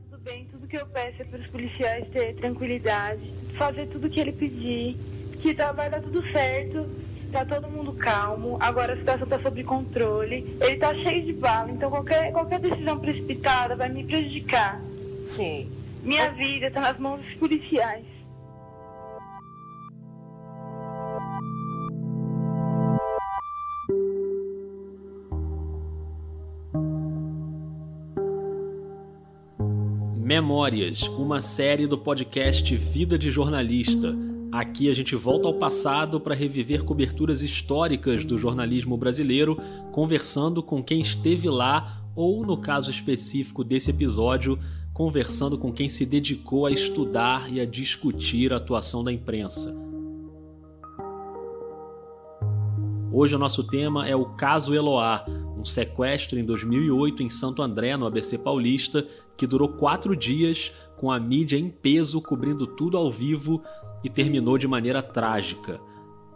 tudo bem. Tudo que eu peço é para os policiais ter tranquilidade, fazer tudo que ele pedir, que vai dar tudo certo. Tá todo mundo calmo, agora a situação tá sob controle. Ele tá cheio de bala, então qualquer decisão precipitada vai me prejudicar. Sim. Minha vida tá nas mãos dos policiais. Memórias, uma série do podcast Vida de Jornalista. Aqui a gente volta ao passado para reviver coberturas históricas do jornalismo brasileiro, conversando com quem esteve lá ou, no caso específico desse episódio, conversando com quem se dedicou a estudar e a discutir a atuação da imprensa. Hoje o nosso tema é o caso Eloá, um sequestro em 2008 em Santo André, no ABC Paulista, que durou 4 dias, com a mídia em peso cobrindo tudo ao vivo e terminou de maneira trágica.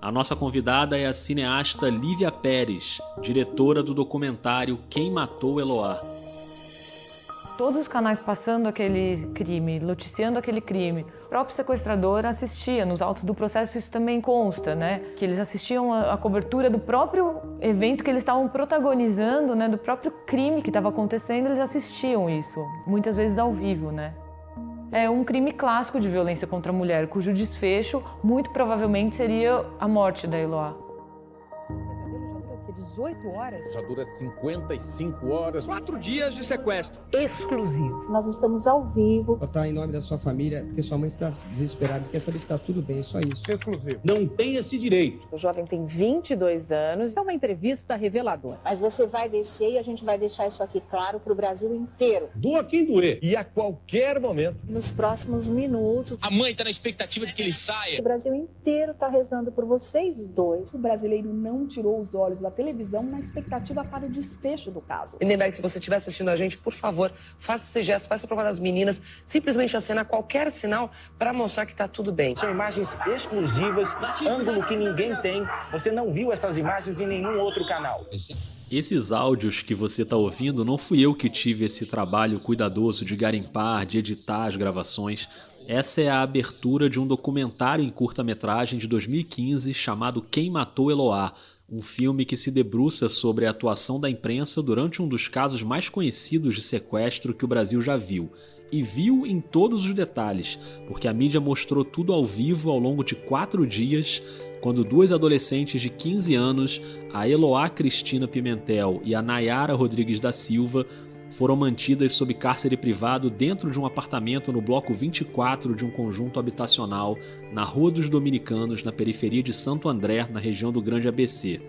A nossa convidada é a cineasta Lívia Pérez, diretora do documentário Quem Matou Eloá. Todos os canais passando aquele crime, noticiando aquele crime. O próprio sequestrador assistia, nos autos do processo isso também consta, né? Que eles assistiam a cobertura do próprio evento que eles estavam protagonizando, né? Do próprio crime que estava acontecendo, eles assistiam isso, muitas vezes ao vivo, né? É um crime clássico de violência contra a mulher, cujo desfecho, muito provavelmente, seria a morte da Eloá. 18 horas? Já dura 55 horas. 4 dias de sequestro. Exclusivo. Nós estamos ao vivo. Botar em nome da sua família, porque sua mãe está desesperada, quer saber se está tudo bem, é só isso. Exclusivo. Não tem esse direito. O jovem tem 22 anos. É uma entrevista reveladora. Mas você vai descer e a gente vai deixar isso aqui claro para o Brasil inteiro. Doa quem doer. E a qualquer momento. Nos próximos minutos. A mãe está na expectativa de que ele saia. O Brasil inteiro está rezando por vocês dois. O brasileiro não tirou os olhos da televisão na expectativa para o desfecho do caso. Lindenberg, se você estiver assistindo a gente, por favor, faça esse gesto, faça a prova das meninas, simplesmente acenar qualquer sinal para mostrar que está tudo bem. São imagens exclusivas, ângulo que ninguém tem. Você não viu essas imagens em nenhum outro canal. Esses áudios que você está ouvindo, não fui eu que tive esse trabalho cuidadoso de garimpar, de editar as gravações. Essa é a abertura de um documentário em curta-metragem de 2015 chamado Quem Matou Eloá, um filme que se debruça sobre a atuação da imprensa durante um dos casos mais conhecidos de sequestro que o Brasil já viu. E viu em todos os detalhes, porque a mídia mostrou tudo ao vivo ao longo de 4 dias, quando 2 adolescentes de 15 anos, a Eloá Cristina Pimentel e a Nayara Rodrigues da Silva, foram mantidas sob cárcere privado dentro de um apartamento no bloco 24 de um conjunto habitacional na Rua dos Dominicanos, na periferia de Santo André, na região do Grande ABC.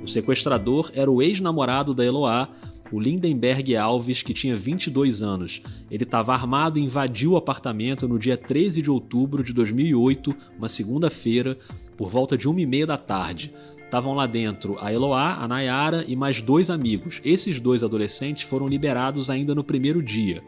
O sequestrador era o ex-namorado da Eloá, o Lindenberg Alves, que tinha 22 anos. Ele estava armado e invadiu o apartamento no dia 13 de outubro de 2008, uma segunda-feira, por volta de 1h30 da tarde. Estavam lá dentro a Eloá, a Nayara e mais 2 amigos. Esses 2 adolescentes foram liberados ainda no primeiro dia.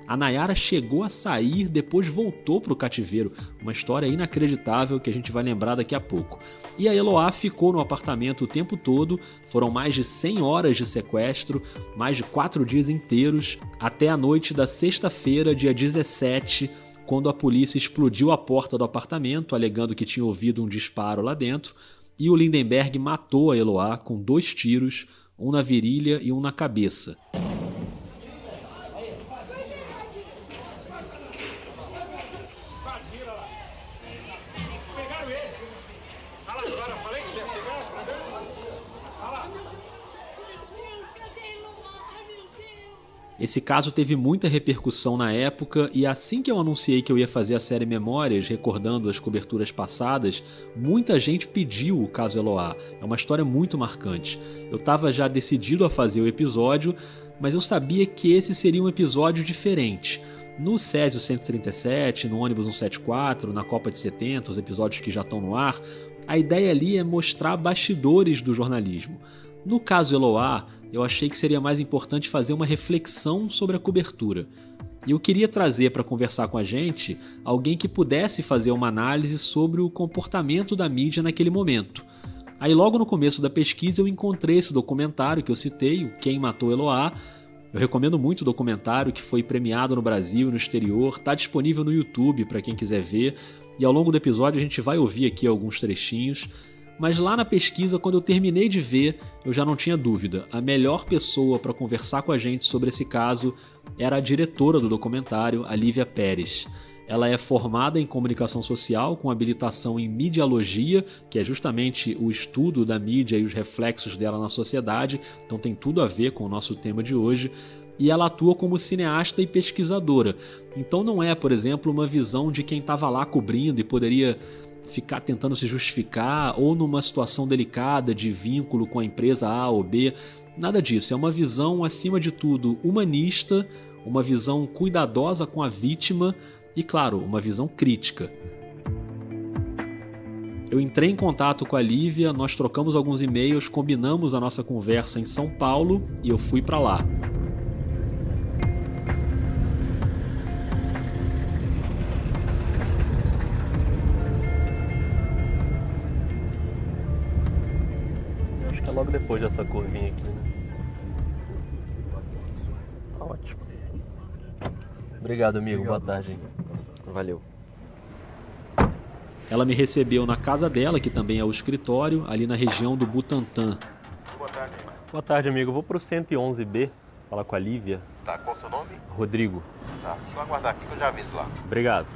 A Nayara chegou a sair, depois voltou para o cativeiro. Uma história inacreditável que a gente vai lembrar daqui a pouco. E a Eloá ficou no apartamento o tempo todo. Foram mais de 100 horas de sequestro, mais de 4 dias inteiros, até a noite da sexta-feira, dia 17, quando a polícia explodiu a porta do apartamento, alegando que tinha ouvido um disparo lá dentro. E o Lindenberg matou a Eloá com 2 tiros, um na virilha e um na cabeça. Esse caso teve muita repercussão na época e assim que eu anunciei que eu ia fazer a série Memórias, recordando as coberturas passadas, muita gente pediu o caso Eloá. É uma história muito marcante. Eu estava já decidido a fazer o episódio, mas eu sabia que esse seria um episódio diferente. No Césio 137, no Ônibus 174, na Copa de 70, os episódios que já estão no ar, a ideia ali é mostrar bastidores do jornalismo. No caso Eloá, eu achei que seria mais importante fazer uma reflexão sobre a cobertura. E eu queria trazer para conversar com a gente alguém que pudesse fazer uma análise sobre o comportamento da mídia naquele momento. Aí logo no começo da pesquisa eu encontrei esse documentário que eu citei, o Quem Matou Eloá, Eu recomendo muito o documentário, que foi premiado no Brasil e no exterior, está disponível no YouTube para quem quiser ver, e ao longo do episódio a gente vai ouvir aqui alguns trechinhos. Mas lá na pesquisa, quando eu terminei de ver, eu já não tinha dúvida. A melhor pessoa para conversar com a gente sobre esse caso era a diretora do documentário, a Lívia Pérez. Ela é formada em comunicação social, com habilitação em mediologia, que é justamente o estudo da mídia e os reflexos dela na sociedade, então tem tudo a ver com o nosso tema de hoje. E ela atua como cineasta e pesquisadora. Então não é, por exemplo, uma visão de quem estava lá cobrindo e poderia ficar tentando se justificar ou numa situação delicada de vínculo com a empresa A ou B. Nada disso, é uma visão, acima de tudo, humanista, uma visão cuidadosa com a vítima e, claro, uma visão crítica. Eu entrei em contato com a Lívia, nós trocamos alguns e-mails, combinamos a nossa conversa em São Paulo e eu fui para lá. Logo depois dessa curvinha aqui, né? Tá ótimo. Obrigado, amigo. Boa tarde. Valeu. Ela me recebeu na casa dela, que também é o escritório, ali na região do Butantã. Boa tarde. Boa tarde, amigo. Vou pro 111B falar com a Lívia. Tá, qual o seu nome? Rodrigo. Tá, só aguardar aqui que eu já aviso lá. Obrigado.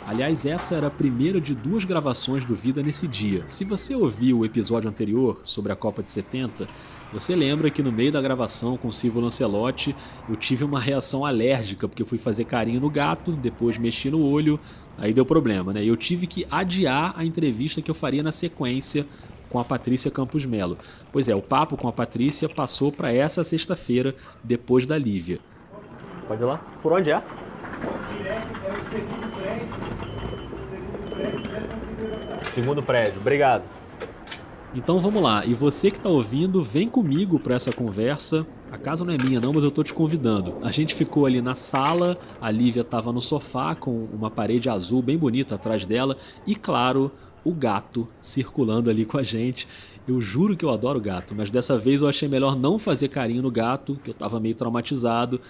Aliás, essa era a primeira de 2 gravações do Vida nesse dia. Se você ouviu o episódio anterior, sobre a Copa de 70, você lembra que no meio da gravação com o Silvio Lancelotti, eu tive uma reação alérgica, porque eu fui fazer carinho no gato, depois mexi no olho, aí deu problema, né? E eu tive que adiar a entrevista que eu faria na sequência com a Patrícia Campos Melo. Pois é, o papo com a Patrícia passou para essa sexta-feira, depois da Lívia. Pode ir lá? Por onde é? Segundo prédio, obrigado. Então vamos lá, e você que está ouvindo, vem comigo para essa conversa. A casa não é minha não, mas eu estou te convidando. A gente ficou ali na sala, a Lívia estava no sofá com uma parede azul bem bonita atrás dela e, claro, o gato circulando ali com a gente. Eu juro que eu adoro gato, mas dessa vez eu achei melhor não fazer carinho no gato, que eu estava meio traumatizado.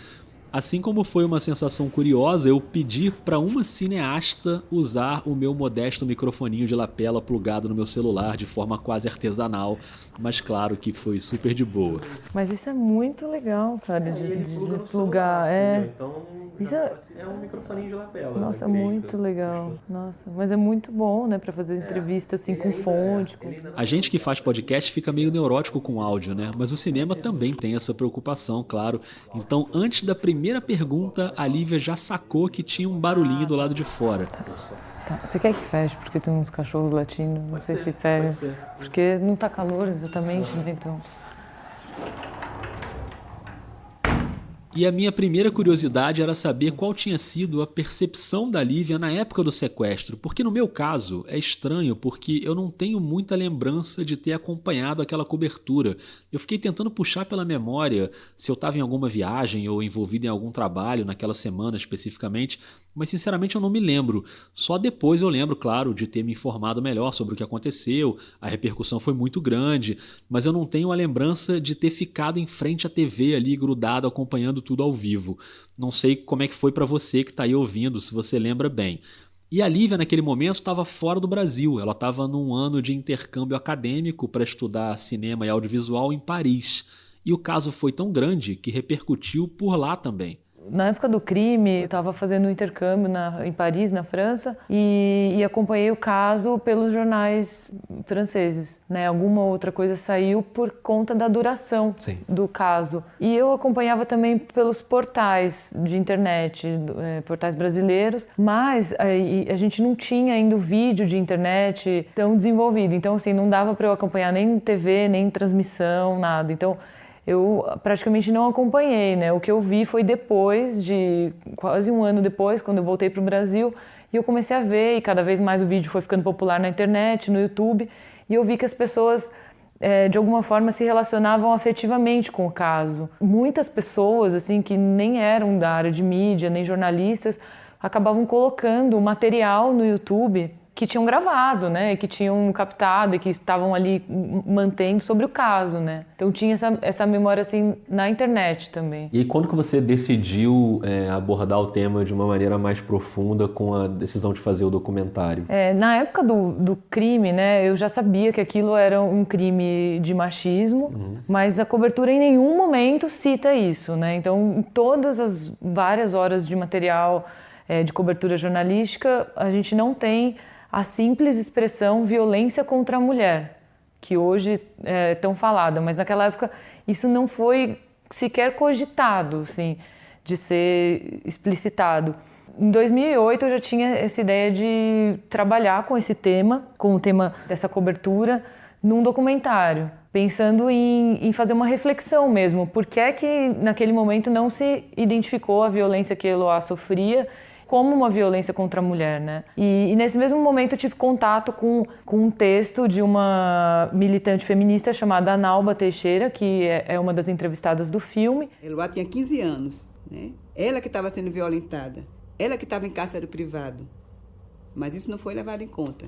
Assim como foi uma sensação curiosa, eu pedi para uma cineasta usar o meu modesto microfoninho de lapela plugado no meu celular de forma quase artesanal, mas claro que foi super de boa. Mas isso é muito legal, cara, de plugar. Então, isso é um microfoninho de lapela. Nossa, é muito legal. Nossa, mas é muito bom, né, para fazer entrevista assim com fonte. A gente que faz podcast fica meio neurótico com áudio, né? Mas o cinema também tem essa preocupação, claro. Então, antes da primeira pergunta, a Lívia já sacou que tinha um barulhinho do lado de fora. Tá. Você quer que feche? Porque tem uns cachorros latindo, não sei se pega. Porque não tá calor exatamente, né? Então... E a minha primeira curiosidade era saber qual tinha sido a percepção da Lívia na época do sequestro, porque no meu caso é estranho porque eu não tenho muita lembrança de ter acompanhado aquela cobertura. Eu fiquei tentando puxar pela memória se eu estava em alguma viagem ou envolvido em algum trabalho naquela semana especificamente, mas sinceramente eu não me lembro. Só depois eu lembro, claro, de ter me informado melhor sobre o que aconteceu, a repercussão foi muito grande, mas eu não tenho a lembrança de ter ficado em frente à TV ali grudado acompanhando tudo ao vivo. Não sei como é que foi para você que está aí ouvindo, se você lembra bem. E a Lívia naquele momento estava fora do Brasil, ela estava num ano de intercâmbio acadêmico para estudar cinema e audiovisual em Paris. E o caso foi tão grande que repercutiu por lá também. Na época do crime, eu estava fazendo um intercâmbio em Paris, na França, e acompanhei o caso pelos jornais franceses, né? Alguma outra coisa saiu por conta da duração do caso. E eu acompanhava também pelos portais de internet, portais brasileiros, mas a gente não tinha ainda o vídeo de internet tão desenvolvido. Então, assim, não dava para eu acompanhar nem TV, nem transmissão, nada. Então, eu praticamente não acompanhei, né? O que eu vi foi depois, quase um ano depois, quando eu voltei para o Brasil, e eu comecei a ver, e cada vez mais o vídeo foi ficando popular na internet, no YouTube, e eu vi que as pessoas, de alguma forma, se relacionavam afetivamente com o caso. Muitas pessoas, assim, que nem eram da área de mídia, nem jornalistas, acabavam colocando material no YouTube que tinham gravado, né, que tinham captado e que estavam ali mantendo sobre o caso, né. Então tinha essa memória assim na internet também. E aí, quando que você decidiu abordar o tema de uma maneira mais profunda com a decisão de fazer o documentário? Na época do crime, né, eu já sabia que aquilo era um crime de machismo, mas a cobertura em nenhum momento cita isso, né. Então, em todas as várias horas de material de cobertura jornalística, a gente não tem a simples expressão violência contra a mulher, que hoje é tão falada, mas naquela época isso não foi sequer cogitado, assim, de ser explicitado. Em 2008 eu já tinha essa ideia de trabalhar com esse tema, com o tema dessa cobertura, num documentário, pensando em fazer uma reflexão mesmo. Por que é que naquele momento não se identificou a violência que a Eloá sofria como uma violência contra a mulher, né? E nesse mesmo momento eu tive contato com um texto de uma militante feminista chamada Analba Teixeira, que é uma das entrevistadas do filme. Eloá tinha 15 anos, né? Ela que estava sendo violentada, ela que estava em cárcere privado, mas isso não foi levado em conta.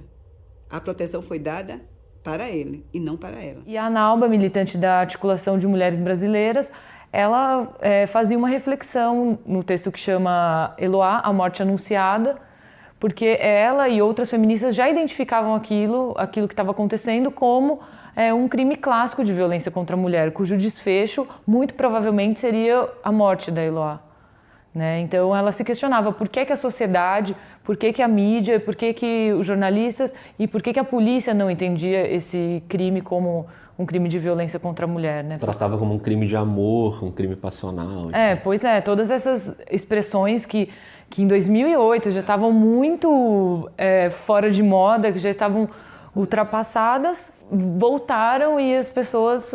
A proteção foi dada para ele e não para ela. E a Analba, militante da Articulação de Mulheres Brasileiras, ela fazia uma reflexão no texto que chama Eloá, a morte anunciada, porque ela e outras feministas já identificavam aquilo que estava acontecendo como um crime clássico de violência contra a mulher, cujo desfecho muito provavelmente seria a morte da Eloá, né? Então ela se questionava por que a sociedade, por que a mídia, por que os jornalistas e por que a polícia não entendia esse crime como um crime de violência contra a mulher, né? Tratava como um crime de amor, um crime passional. Pois é, todas essas expressões que em 2008 já estavam muito fora de moda, que já estavam ultrapassadas, voltaram e as pessoas,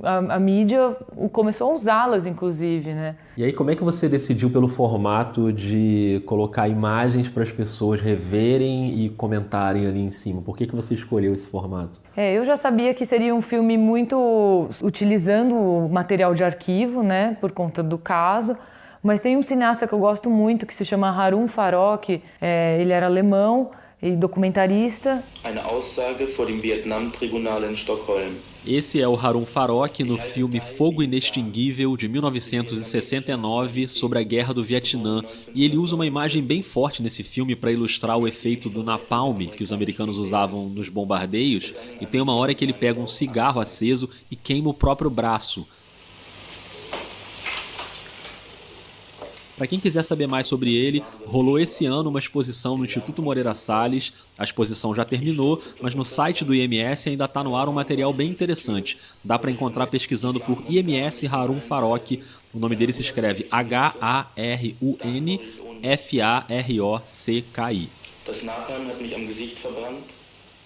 a mídia começou a usá-las, inclusive, né? E aí, como é que você decidiu pelo formato de colocar imagens para as pessoas reverem e comentarem ali em cima? Por que você escolheu esse formato? Eu já sabia que seria um filme muito utilizando o material de arquivo, né, por conta do caso, mas tem um cineasta que eu gosto muito que se chama Harun Farok, ele era alemão e documentarista. Eine Aussage vor dem Vietnam-Tribunal in Stockholm. Esse é o Harun Farok no filme Fogo Inextinguível, de 1969, sobre a Guerra do Vietnã. E ele usa uma imagem bem forte nesse filme para ilustrar o efeito do napalm que os americanos usavam nos bombardeios. E tem uma hora que ele pega um cigarro aceso e queima o próprio braço. Para quem quiser saber mais sobre ele, rolou esse ano uma exposição no Instituto Moreira Salles. A exposição já terminou, mas no site do IMS ainda está no ar um material bem interessante. Dá para encontrar pesquisando por IMS Harun Farok. O nome dele se escreve Harun Farokki. Das Napalm hat mich am Gesicht verbrannt.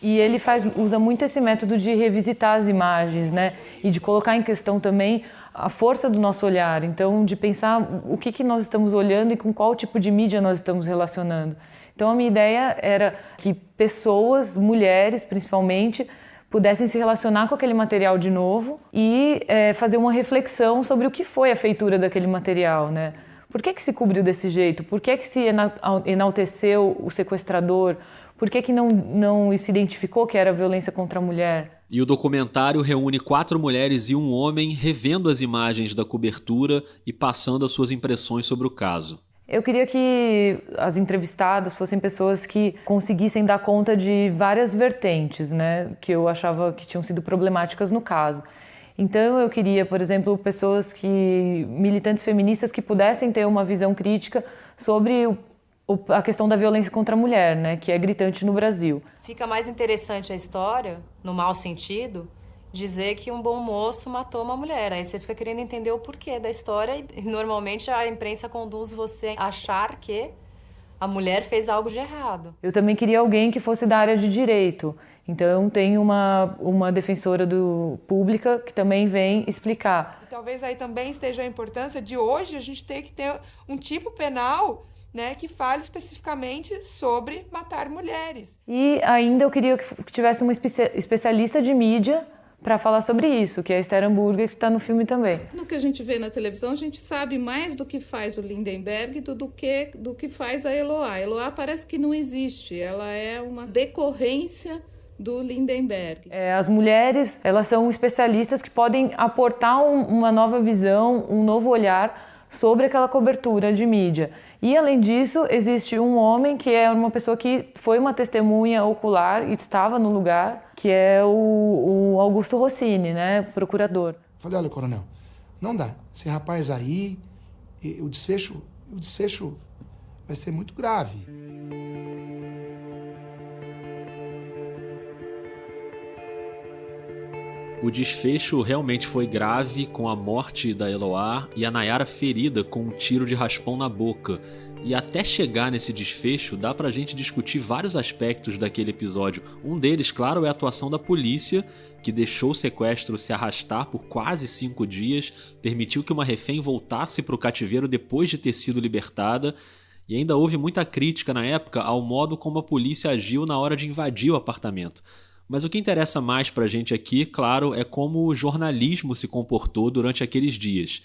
E ele usa muito esse método de revisitar as imagens, né? E de colocar em questão também a força do nosso olhar. Então, de pensar o que nós estamos olhando e com qual tipo de mídia nós estamos relacionando. Então, a minha ideia era que pessoas, mulheres principalmente, pudessem se relacionar com aquele material de novo e fazer uma reflexão sobre o que foi a feitura daquele material, né? Por que se cobriu desse jeito? Por que se enalteceu o sequestrador? Por que não se identificou que era violência contra a mulher? E o documentário reúne 4 mulheres e um homem revendo as imagens da cobertura e passando as suas impressões sobre o caso. Eu queria que as entrevistadas fossem pessoas que conseguissem dar conta de várias vertentes, né, que eu achava que tinham sido problemáticas no caso. Então eu queria, por exemplo, militantes feministas que pudessem ter uma visão crítica sobre a questão da violência contra a mulher, né, que é gritante no Brasil. Fica mais interessante a história, no mau sentido, dizer que um bom moço matou uma mulher. Aí você fica querendo entender o porquê da história e normalmente a imprensa conduz você a achar que a mulher fez algo de errado. Eu também queria alguém que fosse da área de direito. Então tem uma defensora pública que também vem explicar. E talvez aí também esteja a importância de hoje a gente ter que ter um tipo penal, né, que fale especificamente sobre matar mulheres. E ainda eu queria que tivesse uma especialista de mídia para falar sobre isso, que é a Esther Hamburger, que está no filme também. No que a gente vê na televisão, a gente sabe mais do que faz o Lindenberg do que faz a Eloá. A Eloá parece que não existe, ela é uma decorrência do Lindenberg. As mulheres, elas são especialistas que podem aportar uma nova visão, um novo olhar sobre aquela cobertura de mídia. E, além disso, existe um homem que é uma pessoa que foi uma testemunha ocular e estava no lugar, que é o Augusto Rossini, né, procurador. Falei, olha, coronel, não dá. Esse rapaz aí, o desfecho vai ser muito grave. O desfecho realmente foi grave, com a morte da Eloá e a Nayara ferida com um tiro de raspão na boca. E até chegar nesse desfecho, dá pra gente discutir vários aspectos daquele episódio. Um deles, claro, é a atuação da polícia, que deixou o sequestro se arrastar por quase 5 dias, permitiu que uma refém voltasse pro cativeiro depois de ter sido libertada. E ainda houve muita crítica na época ao modo como a polícia agiu na hora de invadir o apartamento. Mas o que interessa mais pra gente aqui, claro, é como o jornalismo se comportou durante aqueles dias.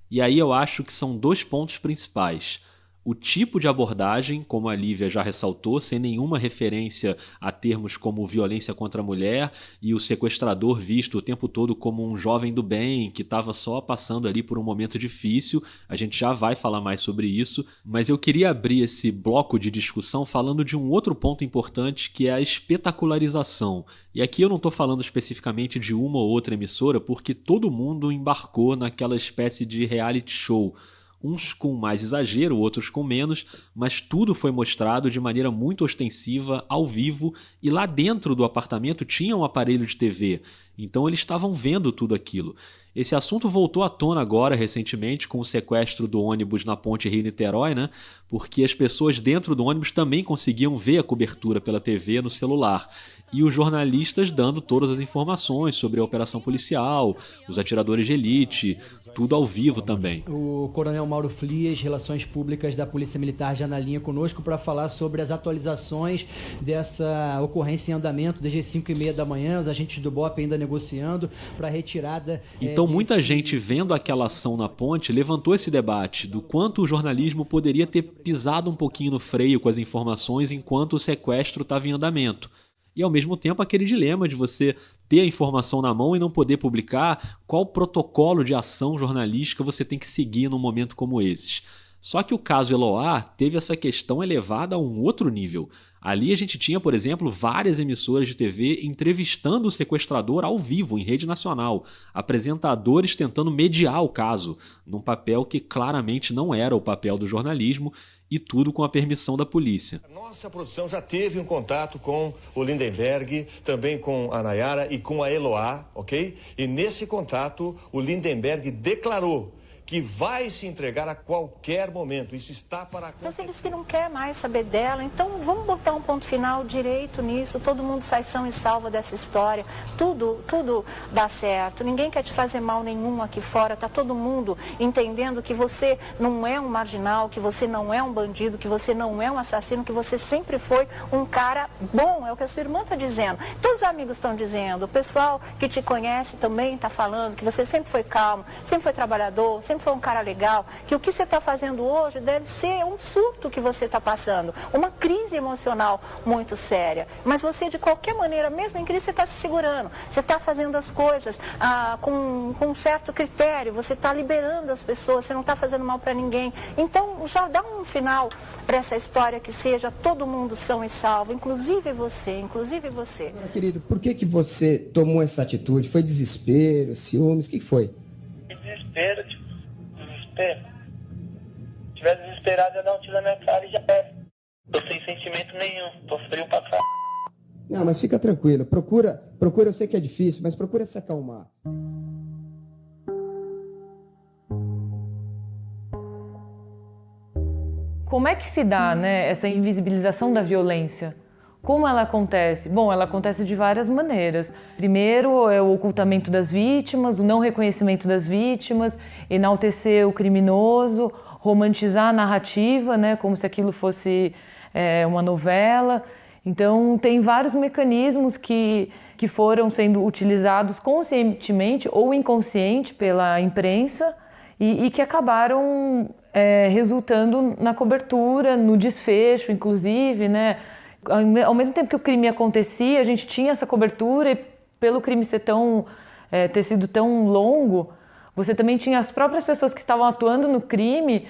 E aí eu acho que são 2 pontos principais. O tipo de abordagem, como a Lívia já ressaltou, sem nenhuma referência a termos como violência contra a mulher, e o sequestrador visto o tempo todo como um jovem do bem, que estava só passando ali por um momento difícil. A gente já vai falar mais sobre isso, mas eu queria abrir esse bloco de discussão falando de um outro ponto importante, que é a espetacularização. E aqui eu não estou falando especificamente de uma ou outra emissora, porque todo mundo embarcou naquela espécie de reality show. Uns com mais exagero, outros com menos, mas tudo foi mostrado de maneira muito ostensiva, ao vivo, e lá dentro do apartamento tinha um aparelho de TV, então eles estavam vendo tudo aquilo. Esse assunto voltou à tona agora, recentemente, com o sequestro do ônibus na Ponte Rio-Niterói, né? Porque as pessoas dentro do ônibus também conseguiam ver a cobertura pela TV no celular. E os jornalistas dando todas as informações sobre a operação policial, os atiradores de elite, tudo ao vivo também. O coronel Mauro Frias, Relações Públicas da Polícia Militar, já na linha conosco para falar sobre as atualizações dessa ocorrência em andamento desde as 5h30 da manhã, os agentes do BOP ainda negociando para a retirada. Então muita gente vendo aquela ação na ponte levantou esse debate do quanto o jornalismo poderia ter pisado um pouquinho no freio com as informações enquanto o sequestro estava em andamento. E ao mesmo tempo aquele dilema de você ter a informação na mão e não poder publicar, qual protocolo de ação jornalística você tem que seguir num momento como esse. Só que o caso Eloá teve essa questão elevada a um outro nível. Ali a gente tinha, por exemplo, várias emissoras de TV entrevistando o sequestrador ao vivo, em rede nacional, apresentadores tentando mediar o caso, num papel que claramente não era o papel do jornalismo, e tudo com a permissão da polícia. Nossa produção já teve um contato com o Lindenberg, também com a Nayara e com a Eloá, ok? E nesse contato, o Lindenberg declarou que vai se entregar a qualquer momento. Isso está para acontecer. Você disse que não quer mais saber dela, então vamos botar um ponto final direito nisso. Todo mundo sai são e salva dessa história. Tudo dá certo. Ninguém quer te fazer mal nenhum aqui fora. Tá todo mundo entendendo que você não é um marginal, que você não é um bandido, que você não é um assassino, que você sempre foi um cara bom. É o que a sua irmã está dizendo. Todos os amigos estão dizendo. O pessoal que te conhece também está falando que você sempre foi calmo, sempre foi trabalhador, sempre foi um cara legal, que o que você está fazendo hoje deve ser um surto que você está passando, uma crise emocional muito séria. Mas você, de qualquer maneira, mesmo em crise, você está se segurando, você está fazendo as coisas com um certo critério, você está liberando as pessoas, você não está fazendo mal para ninguém. Então, já dá um final para essa história que seja todo mundo são e salvo, inclusive você, inclusive você. Agora, querido, por que você tomou essa atitude? Foi desespero, ciúmes, o que foi? Desespero, desespero. Se tiver desesperado, eu dar um tiro na minha cara e já é. Tô sem sentimento nenhum, tô frio pra cá. Não, mas fica tranquilo. Procura, eu sei que é difícil, mas procura se acalmar. Como é que se dá, né, essa invisibilização da violência? Como ela acontece? Bom, ela acontece de várias maneiras. Primeiro é o ocultamento das vítimas, o não reconhecimento das vítimas, enaltecer o criminoso, romantizar a narrativa, né, como se aquilo fosse uma novela. Então, tem vários mecanismos que que foram sendo utilizados conscientemente ou inconsciente pela imprensa e que acabaram resultando na cobertura, no desfecho, inclusive, né? Ao mesmo tempo que o crime acontecia, a gente tinha essa cobertura e pelo crime ter sido tão longo, você também tinha as próprias pessoas que estavam atuando no crime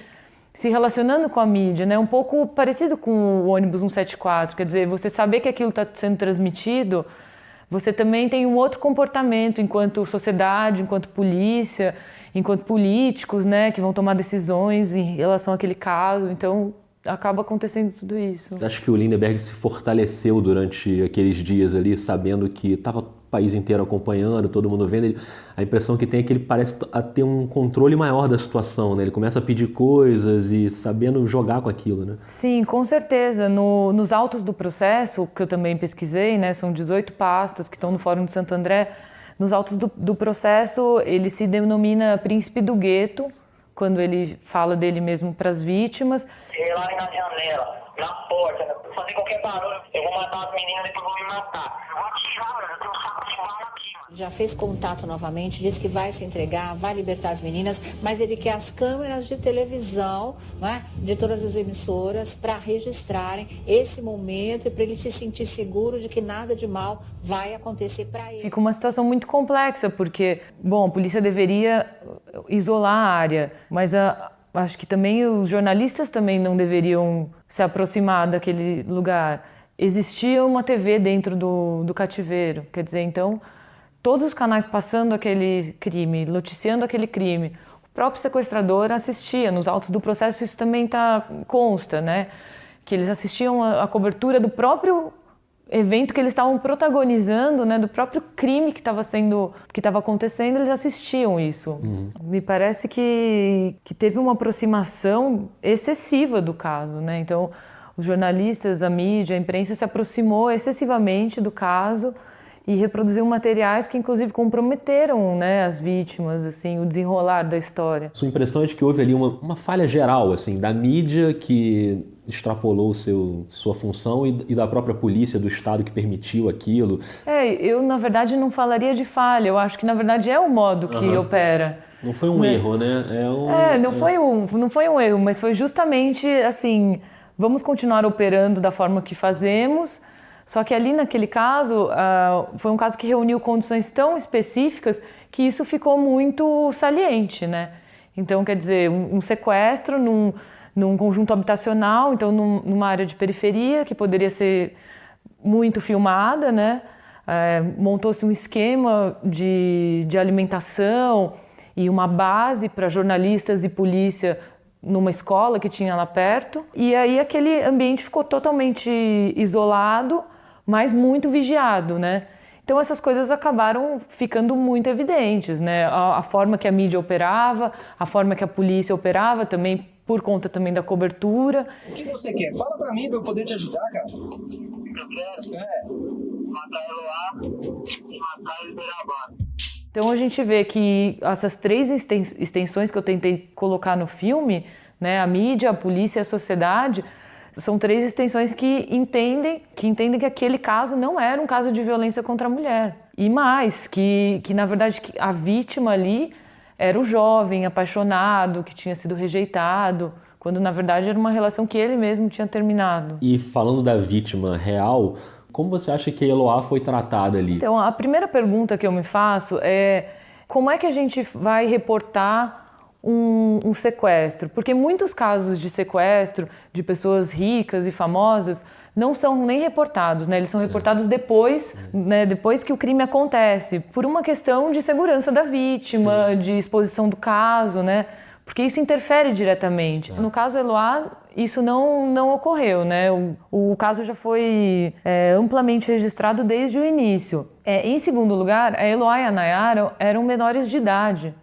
se relacionando com a mídia, né? Um pouco parecido com o ônibus 174, quer dizer, você saber que aquilo está sendo transmitido, você também tem um outro comportamento enquanto sociedade, enquanto polícia, enquanto políticos, né, que vão tomar decisões em relação àquele caso. Então, acaba acontecendo tudo isso. Você acha que o Lindenberg se fortaleceu durante aqueles dias ali, sabendo que estava o país inteiro acompanhando, todo mundo vendo? A impressão que tem é que ele parece ter um controle maior da situação, né? Ele começa a pedir coisas e sabendo jogar com aquilo, né? Sim, com certeza. Nos autos do processo, que eu também pesquisei, né, são 18 pastas que estão no Fórum de Santo André. Nos autos do processo, ele se denomina príncipe do gueto, quando ele fala dele mesmo para as vítimas. Lá na janela, na porta, fazer qualquer barulho, eu vou matar as meninas e depois vou me matar. Eu vou atirar, eu tenho um saco de bala aqui. Já fez contato novamente, disse que vai se entregar, vai libertar as meninas, mas ele quer as câmeras de televisão, né, de todas as emissoras para registrarem esse momento e para ele se sentir seguro de que nada de mal vai acontecer para ele. Fica uma situação muito complexa, porque, bom, a polícia deveria isolar a área, mas acho que também os jornalistas também não deveriam se aproximar daquele lugar. Existia uma TV dentro do cativeiro, quer dizer, então, todos os canais passando aquele crime, noticiando aquele crime, o próprio sequestrador assistia. Nos autos do processo isso também consta, né? Que eles assistiam a cobertura do próprio evento que eles estavam protagonizando, né, do próprio crime que estava acontecendo, eles assistiam isso. Me parece que teve uma aproximação excessiva do caso, né? Então, os jornalistas, a mídia, a imprensa se aproximou excessivamente do caso e reproduziu materiais que, inclusive, comprometeram, né, as vítimas, assim, o desenrolar da história. Sua impressão é de que houve ali uma falha geral, assim, da mídia que extrapolou sua função e da própria polícia do Estado que permitiu aquilo? Eu, na verdade, não falaria de falha. Eu acho que, na verdade, é o modo que opera. Não foi um erro, né? Não foi um erro, mas foi justamente, assim, vamos continuar operando da forma que fazemos. Só que ali naquele caso, foi um caso que reuniu condições tão específicas que isso ficou muito saliente, né? Então, quer dizer, um sequestro num conjunto habitacional, então numa área de periferia que poderia ser muito filmada, né? Montou-se um esquema de alimentação e uma base para jornalistas e polícia numa escola que tinha lá perto. E aí aquele ambiente ficou totalmente isolado, mas muito vigiado, né? Então essas coisas acabaram ficando muito evidentes, né? A forma que a mídia operava, a forma que a polícia operava também, por conta também da cobertura. O que você quer? Fala pra mim pra eu poder te ajudar, cara. Eu quero matar a Eloá e matar a Iberabá. Então a gente vê que essas 3 extensões que eu tentei colocar no filme, né, a mídia, a polícia e a sociedade, são 3 extensões que entendem que aquele caso não era um caso de violência contra a mulher. E mais, que na verdade a vítima ali era o jovem apaixonado, que tinha sido rejeitado, quando na verdade era uma relação que ele mesmo tinha terminado. E falando da vítima real, como você acha que a Eloá foi tratada ali? Então, a primeira pergunta que eu me faço é como é que a gente vai reportar um sequestro? Porque muitos casos de sequestro de pessoas ricas e famosas não são nem reportados, né? Eles são reportados depois, né? Depois que o crime acontece, por uma questão de segurança da vítima, de exposição do caso, né? Porque isso interfere diretamente. No caso Eloá, isso não ocorreu, né? O caso já foi amplamente registrado desde o início. Em segundo lugar, a Eloá e a Nayara eram menores de idade,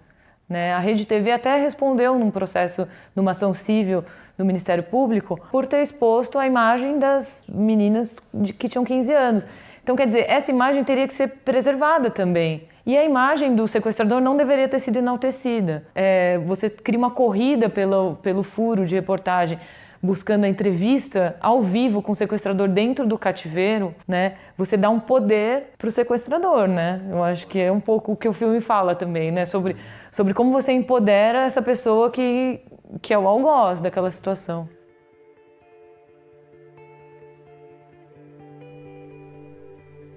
né? A Rede TV até respondeu num processo, numa ação civil no Ministério Público, por ter exposto a imagem das meninas que tinham 15 anos. Então, quer dizer, essa imagem teria que ser preservada também. E a imagem do sequestrador não deveria ter sido enaltecida. Você cria uma corrida pelo furo de reportagem. buscando a entrevista ao vivo com o sequestrador dentro do cativeiro, né, você dá um poder para o sequestrador, né? Eu acho que é um pouco o que o filme fala também, né, sobre como você empodera essa pessoa que é o algoz daquela situação.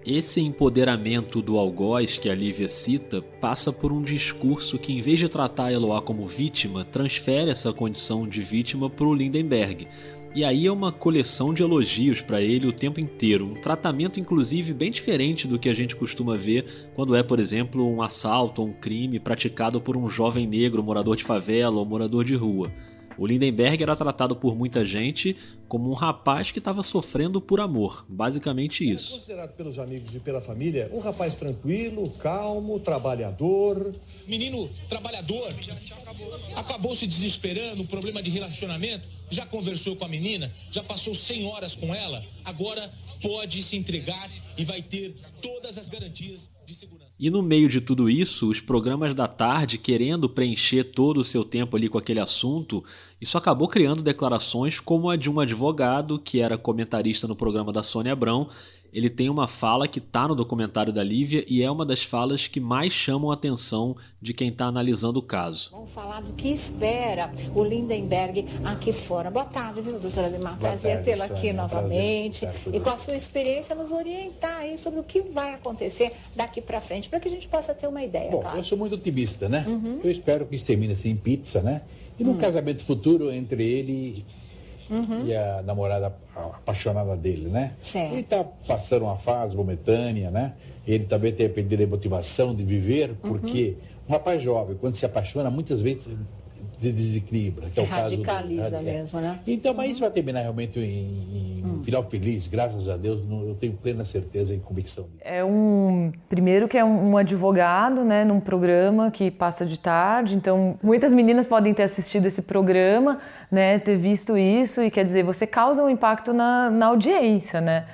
Esse empoderamento do algoz que a Lívia cita passa por um discurso que, em vez de tratar a Eloá como vítima, transfere essa condição de vítima para o Lindenberg. E aí é uma coleção de elogios para ele o tempo inteiro, um tratamento inclusive bem diferente do que a gente costuma ver quando é, por exemplo, um assalto ou um crime praticado por um jovem negro morador de favela ou morador de rua. O Lindenberg era tratado por muita gente como um rapaz que estava sofrendo por amor, basicamente isso. Considerado pelos amigos e pela família um rapaz tranquilo, calmo, trabalhador. Menino trabalhador, acabou se desesperando, problema de relacionamento, já conversou com a menina, já passou 100 horas com ela, agora pode se entregar e vai ter todas as garantias de segurança. E no meio de tudo isso, os programas da tarde, querendo preencher todo o seu tempo ali com aquele assunto, isso acabou criando declarações como a de um advogado que era comentarista no programa da Sônia Abrão. Ele tem uma fala que está no documentário da Lívia e é uma das falas que mais chamam a atenção de quem está analisando o caso. Vamos falar do que espera o Lindenberg aqui fora. Boa tarde, viu, doutora Ademar? Prazer tê-la aqui novamente. E com a sua experiência nos orientar aí sobre o que vai acontecer daqui para frente, para que a gente possa ter uma ideia. Bom, claro. Eu sou muito otimista, né? Eu espero que isso termine assim em pizza, né? E num casamento futuro entre ele e a namorada apaixonada dele, né? Certo. Ele está passando uma fase momentânea, né? Ele também tem perdido a motivação de viver, porque um rapaz jovem, quando se apaixona, muitas vezes se desequilibra, que é o caso do... Radicaliza mesmo, né? Então, mas isso vai terminar realmente em um final feliz, graças a Deus, eu tenho plena certeza e convicção. Primeiro que é um advogado, né, num programa que passa de tarde, então muitas meninas podem ter assistido esse programa, né, ter visto isso, e quer dizer, você causa um impacto na audiência, né?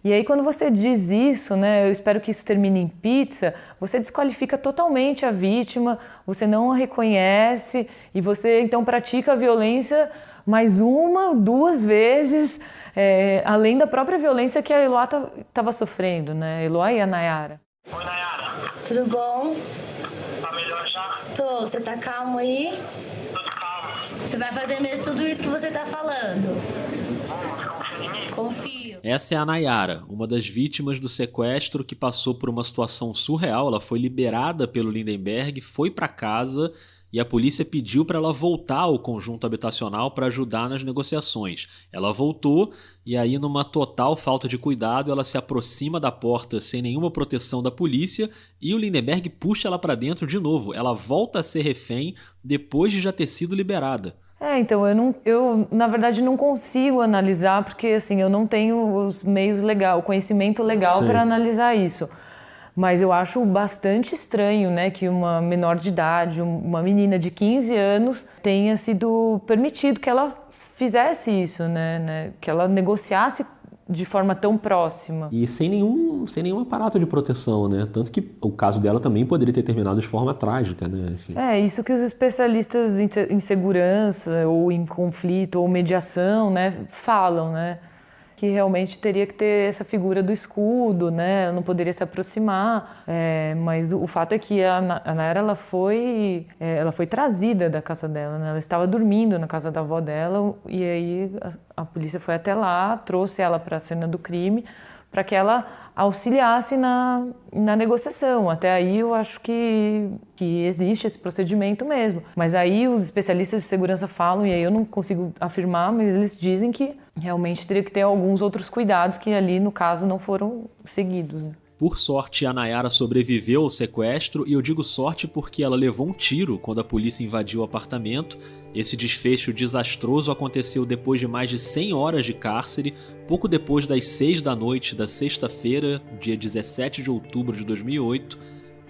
E aí quando você diz isso, né, eu espero que isso termine em pizza, você desqualifica totalmente a vítima, você não a reconhece e você então pratica a violência mais uma, 2 vezes, além da própria violência que a Eloá estava sofrendo, né, Eloá e a Nayara. Oi, Nayara. Tudo bom? Tá melhor já? Tô. Você tá calmo aí? Tô calmo. Você vai fazer mesmo tudo isso que você tá falando? Você confia em mim? Confio. Essa é a Nayara, uma das vítimas do sequestro que passou por uma situação surreal. Ela foi liberada pelo Lindenberg, foi para casa e a polícia pediu para ela voltar ao conjunto habitacional para ajudar nas negociações. Ela voltou e aí, numa total falta de cuidado, ela se aproxima da porta sem nenhuma proteção da polícia e o Lindenberg puxa ela para dentro de novo. Ela volta a ser refém depois de já ter sido liberada. Então, eu na verdade não consigo analisar, porque assim, eu não tenho os meios legais, o conhecimento legal para analisar isso. Mas eu acho bastante estranho, né, que uma menor de idade, uma menina de 15 anos, tenha sido permitido que ela fizesse isso, né, que ela negociasse de forma tão próxima. E sem nenhum aparato de proteção, né? Tanto que o caso dela também poderia ter terminado de forma trágica, né? Enfim. Isso que os especialistas em segurança ou em conflito ou mediação, né, falam, né? Que realmente teria que ter essa figura do escudo, né? Ela não poderia se aproximar, mas o fato é que a Nayara ela foi trazida da casa dela, né? Ela estava dormindo na casa da avó dela e aí a polícia foi até lá, trouxe ela para a cena do crime para que ela auxiliasse na negociação. Até aí eu acho que existe esse procedimento mesmo. Mas aí os especialistas de segurança falam, e aí eu não consigo afirmar, mas eles dizem que realmente teria que ter alguns outros cuidados que ali, no caso, não foram seguidos. Por sorte, a Nayara sobreviveu ao sequestro, e eu digo sorte porque ela levou um tiro quando a polícia invadiu o apartamento. Esse desfecho desastroso aconteceu depois de mais de 100 horas de cárcere, pouco depois das 6 da noite da sexta-feira, dia 17 de outubro de 2008.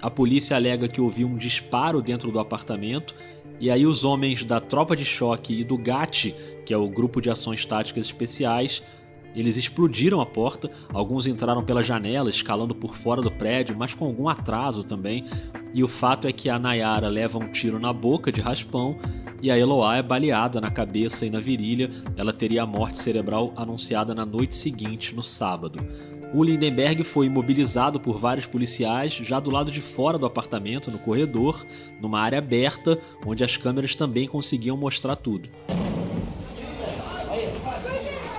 A polícia alega que ouviu um disparo dentro do apartamento, e aí os homens da Tropa de Choque e do GAT, que é o Grupo de Ações Táticas Especiais, eles explodiram a porta. Alguns entraram pela janela, escalando por fora do prédio, mas com algum atraso também. E o fato é que a Nayara leva um tiro na boca de raspão e a Eloá é baleada na cabeça e na virilha. Ela teria a morte cerebral anunciada na noite seguinte, no sábado. O Lindenberg foi imobilizado por vários policiais já do lado de fora do apartamento, no corredor, numa área aberta, onde as câmeras também conseguiam mostrar tudo.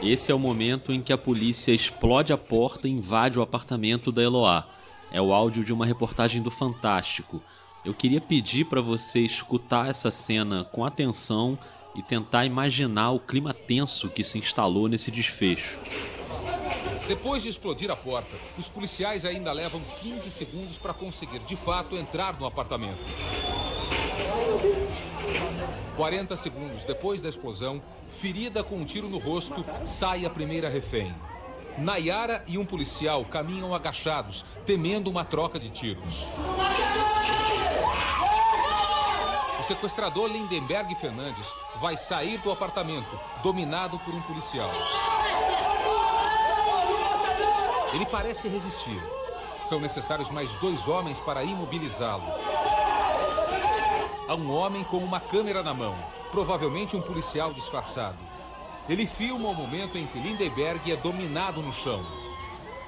Esse é o momento em que a polícia explode a porta e invade o apartamento da Eloá. É o áudio de uma reportagem do Fantástico. Eu queria pedir para você escutar essa cena com atenção e tentar imaginar o clima tenso que se instalou nesse desfecho. Depois de explodir a porta, os policiais ainda levam 15 segundos para conseguir, de fato, entrar no apartamento. 40 segundos depois da explosão, ferida com um tiro no rosto, sai a primeira refém. Nayara e um policial caminham agachados, temendo uma troca de tiros. O sequestrador Lindenberg Fernandes vai sair do apartamento, dominado por um policial. Ele parece resistir. São necessários mais 2 homens para imobilizá-lo. Há um homem com uma câmera na mão, provavelmente um policial disfarçado. Ele filma o momento em que Lindenberg é dominado no chão.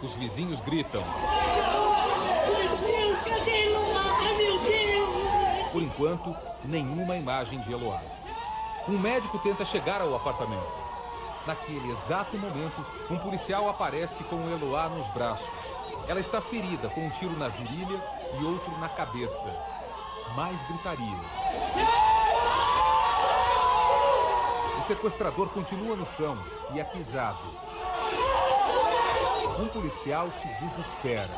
Os vizinhos gritam. Por enquanto, nenhuma imagem de Eloá. Um médico tenta chegar ao apartamento. Naquele exato momento, um policial aparece com Eloá nos braços. Ela está ferida com um tiro na virilha e outro na cabeça. Mais gritaria. O sequestrador continua no chão e é pisado. Um policial se desespera.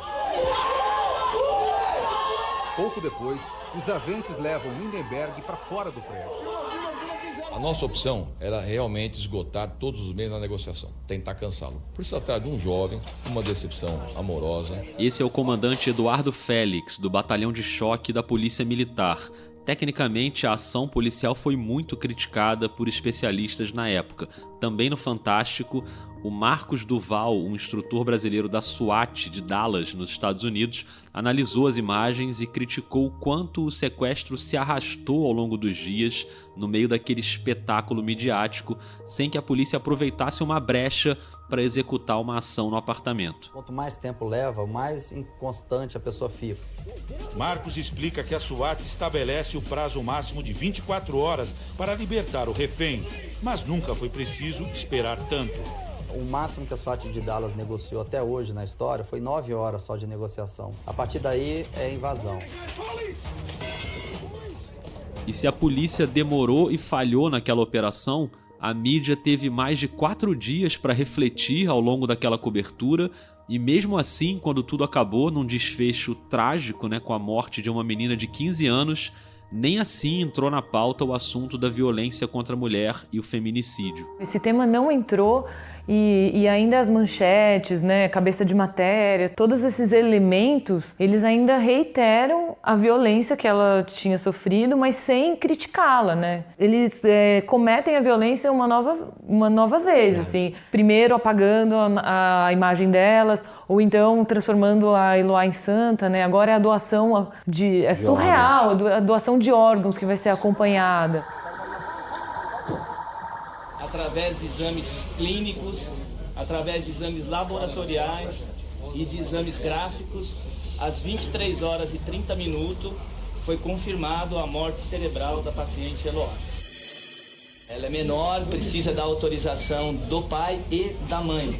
Pouco depois, os agentes levam Lindenberg para fora do prédio. A nossa opção era realmente esgotar todos os meios na negociação, tentar cansá-lo. Por se tratar de um jovem, uma decepção amorosa. Esse é o comandante Eduardo Félix, do Batalhão de Choque da Polícia Militar. Tecnicamente, a ação policial foi muito criticada por especialistas na época. Também no Fantástico, o Marcos Duval, um instrutor brasileiro da SWAT de Dallas, nos Estados Unidos, analisou as imagens e criticou o quanto o sequestro se arrastou ao longo dos dias, no meio daquele espetáculo midiático, sem que a polícia aproveitasse uma brecha para executar uma ação no apartamento. Quanto mais tempo leva, mais inconstante a pessoa fica. Marcos explica que a SWAT estabelece o prazo máximo de 24 horas para libertar o refém, mas nunca foi preciso esperar tanto. O máximo que a SWAT de Dallas negociou até hoje na história foi 9 horas só de negociação. A partir daí é invasão. E se a polícia demorou e falhou naquela operação, a mídia teve mais de 4 dias para refletir ao longo daquela cobertura e mesmo assim, quando tudo acabou num desfecho trágico, com a morte de uma menina de 15 anos, nem assim entrou na pauta o assunto da violência contra a mulher e o feminicídio. Esse tema não entrou e ainda as manchetes, cabeça de matéria, todos esses elementos, eles ainda reiteram a violência que ela tinha sofrido, mas sem criticá-la, Eles cometem a violência uma nova vez, assim. Primeiro apagando a imagem delas, ou então transformando a Eloá em santa, Agora é a doação é surreal, a doação de órgãos que vai ser acompanhada. Através de exames clínicos, através de exames laboratoriais e de exames gráficos, às 23 horas e 30 minutos, foi confirmado a morte cerebral da paciente Eloá. Ela é menor, precisa da autorização do pai e da mãe.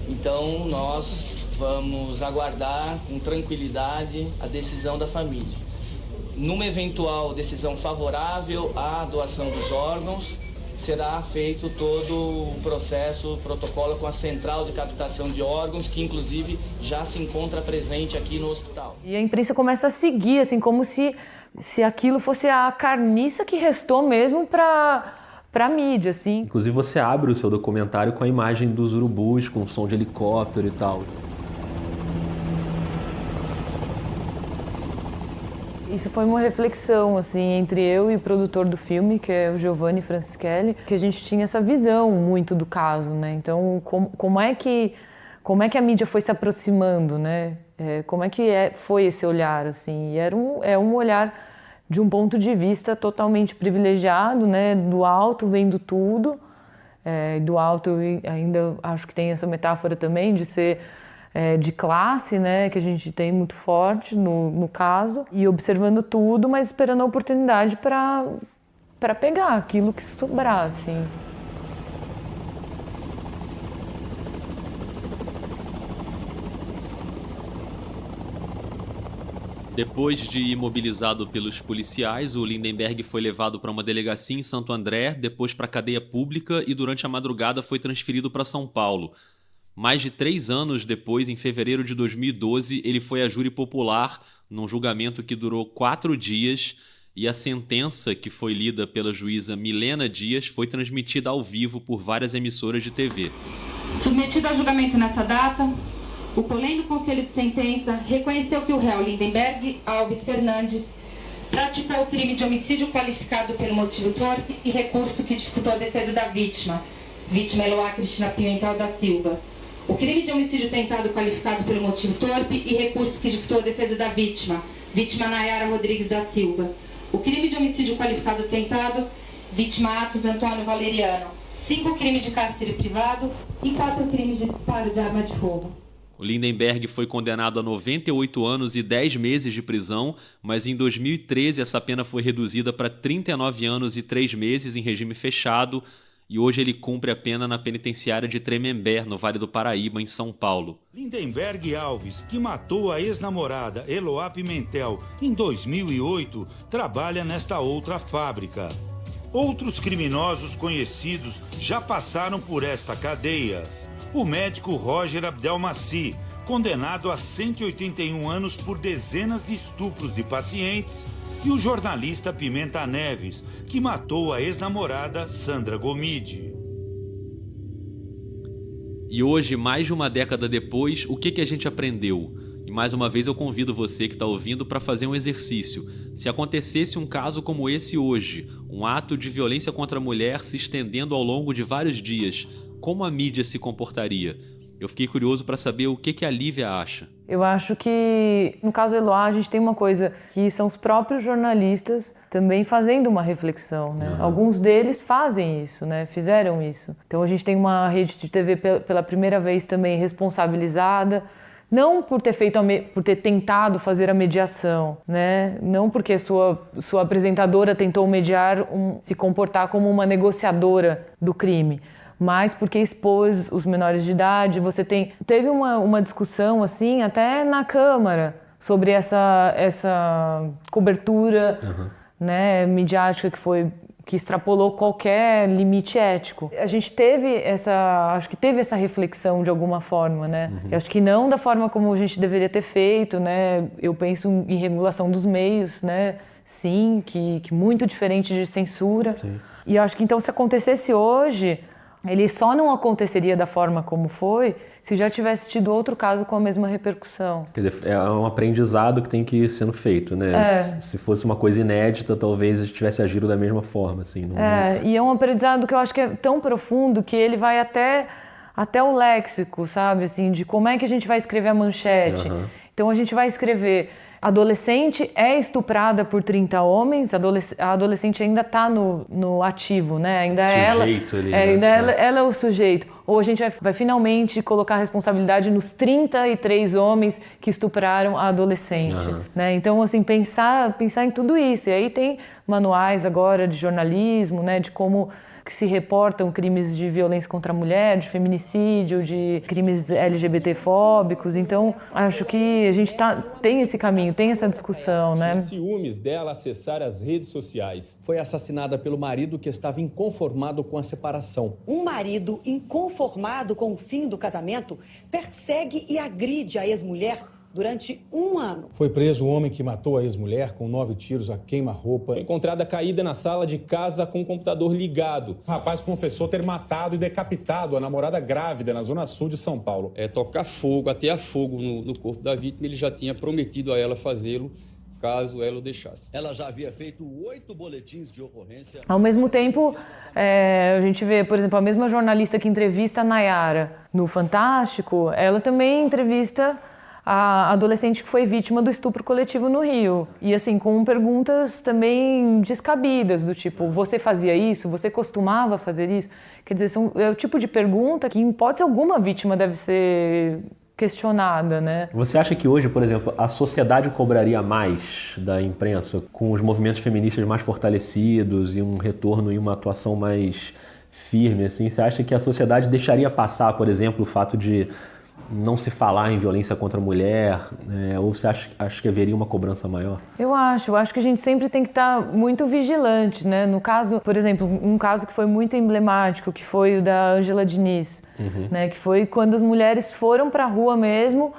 Então, nós vamos aguardar com tranquilidade a decisão da família. Numa eventual decisão favorável à doação dos órgãos, será feito todo o processo, o protocolo com a central de captação de órgãos, que inclusive já se encontra presente aqui no hospital. E a imprensa começa a seguir, assim, como se aquilo fosse a carniça que restou mesmo para a mídia, assim. Inclusive você abre o seu documentário com a imagem dos urubus, com som de helicóptero e tal. Isso foi uma reflexão, assim, entre eu e o produtor do filme, que é o Giovanni Francischelli, que a gente tinha essa visão muito do caso, Então, como é que a mídia foi se aproximando, Como é que foi esse olhar, assim? E é um olhar de um ponto de vista totalmente privilegiado, né, do alto vendo tudo. Do alto eu ainda acho que tem essa metáfora também de ser de classe, né, que a gente tem muito forte no caso, e observando tudo, mas esperando a oportunidade para pegar aquilo que sobrar, assim. Depois de imobilizado pelos policiais, o Lindenberg foi levado para uma delegacia em Santo André, depois para a cadeia pública e durante a madrugada foi transferido para São Paulo. Mais de 3 anos depois, em fevereiro de 2012, ele foi a júri popular num julgamento que durou 4 dias e a sentença, que foi lida pela juíza Milena Dias, foi transmitida ao vivo por várias emissoras de TV. Submetido a julgamento nessa data, o Colégio do Conselho de Sentença reconheceu que o réu Lindenberg Alves Fernandes praticou o crime de homicídio qualificado pelo motivo torpe e recurso que dificultou a defesa da vítima Eloá Cristina Pimentel da Silva. O crime de homicídio tentado qualificado pelo motivo torpe e recurso que dificultou a defesa da vítima Nayara Rodrigues da Silva. O crime de homicídio qualificado tentado, vítima Atos Antônio Valeriano. 5 crimes de cárcere privado e 4 crimes de disparo de arma de fogo. O Lindenberg foi condenado a 98 anos e 10 meses de prisão, mas em 2013 essa pena foi reduzida para 39 anos e 3 meses em regime fechado e hoje ele cumpre a pena na penitenciária de Tremembé, no Vale do Paraíba, em São Paulo. Lindenberg Alves, que matou a ex-namorada Eloá Pimentel em 2008, trabalha nesta outra fábrica. Outros criminosos conhecidos já passaram por esta cadeia. O médico Roger Abdelmaci, condenado a 181 anos por dezenas de estupros de pacientes, e o jornalista Pimenta Neves, que matou a ex-namorada Sandra Gomide. E hoje, mais de uma década depois, o que a gente aprendeu? E mais uma vez eu convido você que está ouvindo para fazer um exercício. Se acontecesse um caso como esse hoje, um ato de violência contra a mulher se estendendo ao longo de vários dias, como a mídia se comportaria? Eu fiquei curioso para saber o que a Lívia acha. Eu acho que, no caso Eloá, a gente tem uma coisa que são os próprios jornalistas também fazendo uma reflexão, né? Alguns deles fazem isso, né? Fizeram isso. Então a gente tem uma rede de TV pela primeira vez também responsabilizada, não por ter tentado fazer a mediação, né? Não porque sua apresentadora tentou mediar, se comportar como uma negociadora do crime, mas porque expôs os menores de idade. Teve uma discussão assim até na Câmara sobre essa cobertura né, midiática que extrapolou qualquer limite ético. A gente acho que teve essa reflexão de alguma forma, né? Eu acho que não da forma como a gente deveria ter feito, né? Eu penso em regulação dos meios, né? Sim, que muito diferente de censura. Sim. E eu acho que então se acontecesse hoje, ele só não aconteceria da forma como foi se já tivesse tido outro caso com a mesma repercussão. Quer dizer, é um aprendizado que tem que ir sendo feito, né? Se fosse uma coisa inédita, talvez a gente tivesse agido da mesma forma, assim. E é um aprendizado que eu acho que é tão profundo que ele vai até o léxico, sabe? Assim, de como é que a gente vai escrever a manchete. Então a gente vai escrever: adolescente é estuprada por 30 homens, a adolescente ainda está no ativo, né? Ainda sujeito ela é o sujeito. Ou a gente vai finalmente colocar a responsabilidade nos 33 homens que estupraram a adolescente, né? Então, assim, pensar em tudo isso. E aí tem manuais agora de jornalismo, né? De como que se reportam crimes de violência contra a mulher, de feminicídio, de crimes LGBT-fóbicos. Então, acho que a gente tem esse caminho, tem essa discussão, né? Ciúmes dela acessar as redes sociais. Foi assassinada pelo marido que estava inconformado com a separação. Um marido inconformado com o fim do casamento persegue e agride a ex-mulher durante 1 ano. Foi preso o homem que matou a ex-mulher com 9 tiros a queima-roupa. Foi encontrada caída na sala de casa com o computador ligado. O rapaz confessou ter matado e decapitado a namorada grávida na zona sul de São Paulo. Tocar fogo, atear fogo no corpo da vítima, ele já tinha prometido a ela fazê-lo caso ela o deixasse. Ela já havia feito 8 boletins de ocorrência. Ao mesmo tempo, a gente vê, por exemplo, a mesma jornalista que entrevista a Nayara no Fantástico, ela também entrevista a adolescente que foi vítima do estupro coletivo no Rio. E assim, com perguntas também descabidas, do tipo, você fazia isso? Você costumava fazer isso? Quer dizer, é o tipo de pergunta que, em hipótese alguma, a vítima deve ser questionada, né? Você acha que hoje, por exemplo, a sociedade cobraria mais da imprensa com os movimentos feministas mais fortalecidos e um retorno e uma atuação mais firme, assim? Você acha que a sociedade deixaria passar, por exemplo, o fato de não se falar em violência contra a mulher, né? Ou você acha que haveria uma cobrança maior? Eu acho que a gente sempre tem que estar muito vigilante, né? No caso, por exemplo, um caso que foi muito emblemático, que foi o da Ângela Diniz, né? Que foi quando as mulheres foram para a rua mesmo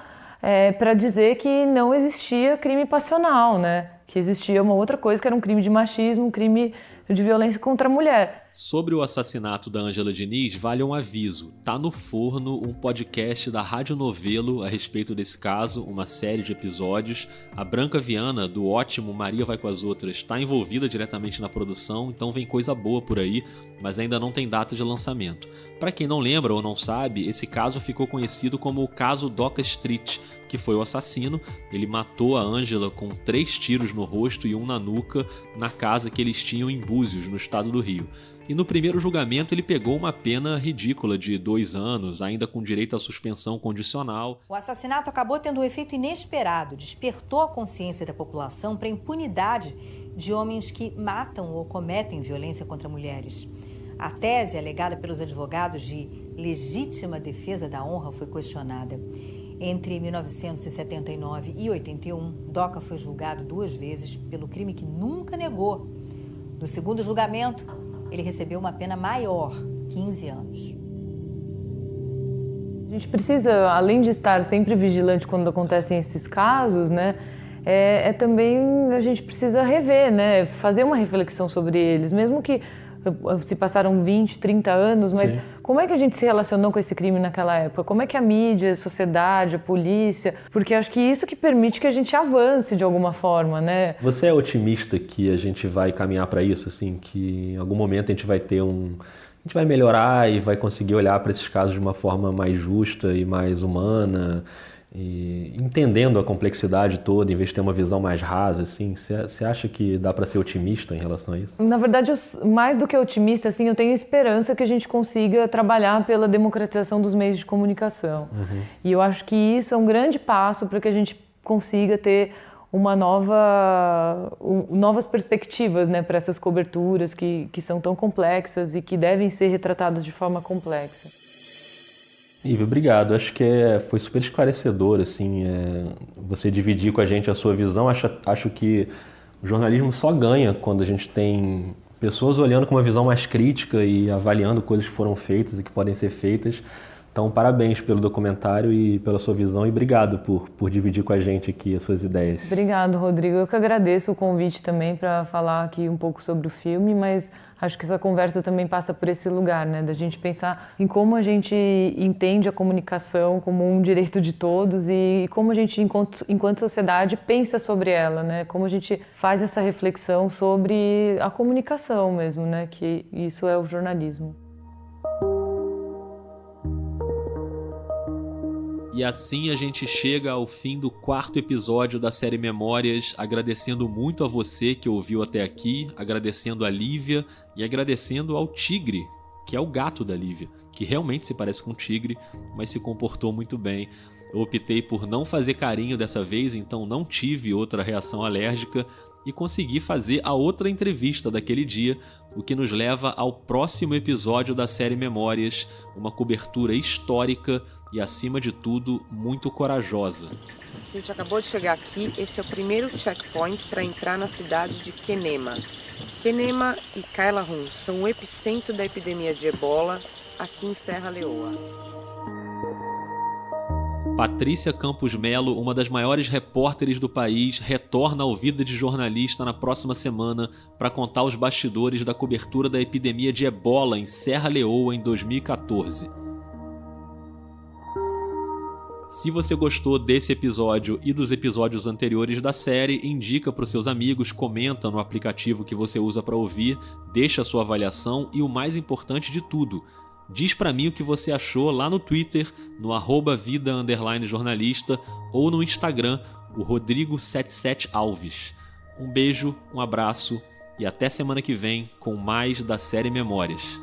para dizer que não existia crime passional, né? Que existia uma outra coisa, que era um crime de machismo, um crime de violência contra a mulher. Sobre o assassinato da Ângela Diniz, vale um aviso. Tá no forno um podcast da Rádio Novelo a respeito desse caso, uma série de episódios. A Branca Viana, do ótimo Maria Vai com as Outras, está envolvida diretamente na produção, então vem coisa boa por aí, mas ainda não tem data de lançamento. Para quem não lembra ou não sabe, esse caso ficou conhecido como o caso Doca Street, que foi o assassino. Ele matou a Ângela com 3 tiros no rosto e um na nuca, na casa que eles tinham em Búzios, no estado do Rio. E no primeiro julgamento ele pegou uma pena ridícula de 2 anos, ainda com direito à suspensão condicional. O assassinato acabou tendo um efeito inesperado, despertou a consciência da população para a impunidade de homens que matam ou cometem violência contra mulheres. A tese alegada pelos advogados de legítima defesa da honra foi questionada. Entre 1979 e 81, Doca foi julgado 2 vezes pelo crime que nunca negou. No segundo julgamento, ele recebeu uma pena maior, 15 anos. A gente precisa, além de estar sempre vigilante quando acontecem esses casos, né, também a gente precisa rever, né, fazer uma reflexão sobre eles, mesmo que se passaram 20, 30 anos, mas sim, como é que a gente se relacionou com esse crime naquela época? Como é que a mídia, a sociedade, a polícia... Porque acho que isso que permite que a gente avance de alguma forma, né? Você é otimista que a gente vai caminhar para isso, assim, que em algum momento a gente vai ter a gente vai melhorar e vai conseguir olhar para esses casos de uma forma mais justa e mais humana, e entendendo a complexidade toda, em vez de ter uma visão mais rasa, assim? Você acha que dá para ser otimista em relação a isso? Na verdade, mais do que otimista, assim, eu tenho esperança que a gente consiga trabalhar pela democratização dos meios de comunicação. E eu acho que isso é um grande passo para que a gente consiga ter novas perspectivas, né, para essas coberturas que são tão complexas e que devem ser retratadas de forma complexa. Ive, obrigado. Acho que foi super esclarecedor, assim, você dividir com a gente a sua visão. Acho que o jornalismo só ganha quando a gente tem pessoas olhando com uma visão mais crítica e avaliando coisas que foram feitas e que podem ser feitas. Então, parabéns pelo documentário e pela sua visão, e obrigado por dividir com a gente aqui as suas ideias. Obrigado, Rodrigo. Eu que agradeço o convite também para falar aqui um pouco sobre o filme, mas acho que essa conversa também passa por esse lugar, né, da gente pensar em como a gente entende a comunicação como um direito de todos e como a gente, enquanto sociedade, pensa sobre ela, né, como a gente faz essa reflexão sobre a comunicação mesmo, né, que isso é o jornalismo. E assim a gente chega ao fim do 4º episódio da série Memórias, agradecendo muito a você que ouviu até aqui, agradecendo a Lívia e agradecendo ao Tigre, que é o gato da Lívia, que realmente se parece com um tigre, mas se comportou muito bem. Eu optei por não fazer carinho dessa vez, então não tive outra reação alérgica e consegui fazer a outra entrevista daquele dia, o que nos leva ao próximo episódio da série Memórias, uma cobertura histórica e, acima de tudo, muito corajosa. A gente acabou de chegar aqui, esse é o primeiro checkpoint para entrar na cidade de Kenema. Kenema e Kailahun são o epicentro da epidemia de ebola aqui em Serra Leoa. Patrícia Campos Melo, uma das maiores repórteres do país, retorna ao Vida de Jornalista na próxima semana para contar os bastidores da cobertura da epidemia de ebola em Serra Leoa em 2014. Se você gostou desse episódio e dos episódios anteriores da série, indica para os seus amigos, comenta no aplicativo que você usa para ouvir, deixa a sua avaliação e o mais importante de tudo, Diz pra mim o que você achou lá no Twitter, no @vida_jornalista ou no Instagram, o Rodrigo77Alves. Um beijo, um abraço e até semana que vem com mais da série Memórias.